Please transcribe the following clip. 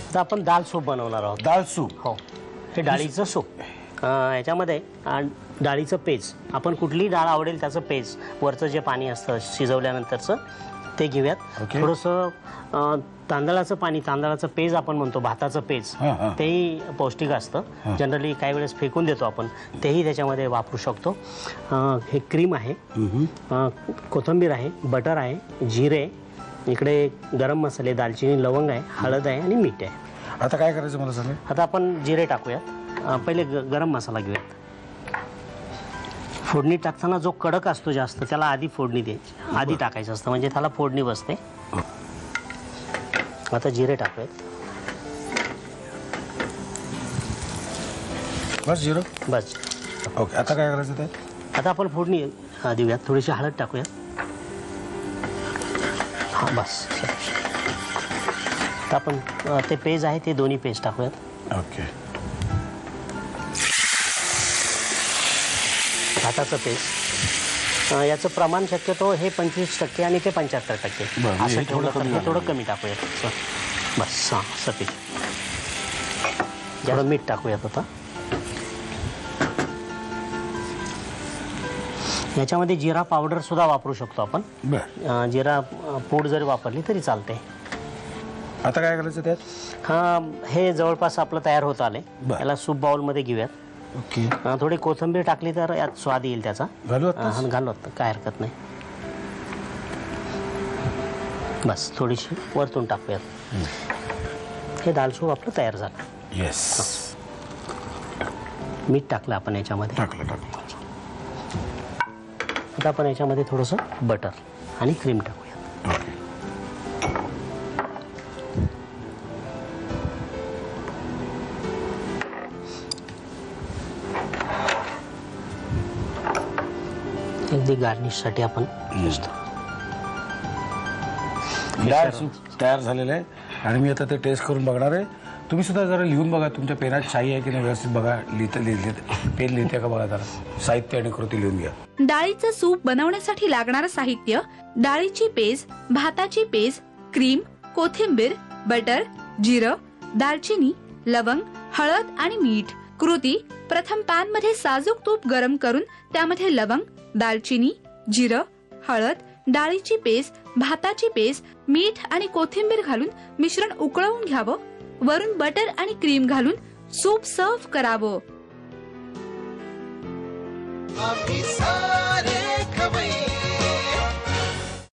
आता आपण दाल सूप बनवणार आहोत. दाल सूप. हो, हे डाळीचं सूप. याच्यामध्ये डाळीचं पेज, आपण कुठली डाळ आवडेल त्याचं पेज, वरचं जे पाणी असतं शिजवल्यानंतरचं ते घेऊयात. थोडंसं तांदळाचं पाणी, तांदळाचं पेज आपण म्हणतो, भाताचं पेज, तेही पौष्टिक असतं. जनरली काही वेळेस फेकून देतो आपण, तेही त्याच्यामध्ये वापरू शकतो. हे क्रीम आहे, कोथिंबीर आहे, बटर आहे, जिरे, इकडे गरम मसाले, दालचिनी, लवंग आहे, हळद आहे आणि मीठ आहे. आता काय करायचं मला सांगा. आता आपण जिरे टाकूयात. पहिले गरम मसाला घेऊयात. फोडणी टाकताना जो कडक असतो जास्त त्याला आधी फोडणी द्यायची, आधी टाकायचं असतं, म्हणजे त्याला फोडणी बसते. आता जिरे टाकूयात. बस जिरं. बस. ओके, आता काय करायचं ते. आता आपण फोडणी देऊयात. थोडीशी हळद टाकूयात. हां, बस. आता आपण ते पेज आहे ते दोन्ही पेज टाकूयात. ओके. भाताचं पेस्ट, याचं प्रमाण शक्यतो हे 25% आणि ते 75%. असं ठेवलं तर हे थोडं कमी टाकूयात. बस. हां, सफेद. जरा मीठ टाकूयात. आता याच्यामध्ये जिरा पावडर सुद्धा वापरू शकतो आपण. जिरा पूड जरी वापरली तरी चालते. आता काय करायचं त्यात. हां, हे जवळपास आपलं तयार होत आले. याला सूप बाउलमध्ये घेऊयात. ओके. थोडी कोथिंबीर टाकली तर यात स्वाद येईल त्याचा. घालू, काय हरकत नाही. बस थोडीशी वरतून टाकूयात. हे दाल सूप आपलं तयार झालं. येस. मीठ टाकलं आपण याच्यामध्ये. टाकलं. आता आपण याच्यामध्ये थोडंसं बटर आणि क्रीम टाकूयात. ओके. अगदी गार्निशसाठी आपण डाळ सूप तयार झालेलं आहे आणि मी आता ते टेस्ट करून बघणार आहे. तुम्ही सुद्धा जरा लिहून बघा, तुमच्या पेनात शाई आहे की नाही व्यवस्थित बघा. पेन लिहिते का बघा जरा. साहित्य आणि कृती लिहून घ्या. डाळीचं सूप बनवण्यासाठी लागणारं साहित्य: डाळीची पेज, भाताची पेज, क्रीम, कोथिंबीर, बटर, जिरं, दालचिनी, लवंग, हळद आणि मीठ. कृती: प्रथम पॅन मध्ये साजूक तूप गरम करून त्यामध्ये लवंग, दालचिनी, जिरं, हळद, डाळीची पेज, भाताची पेज, मीठ आणि कोथिंबीर घालून मिश्रण उकळवून घ्यावं. वरून बटर आणि क्रीम घालून सूप सर्व्ह करावं.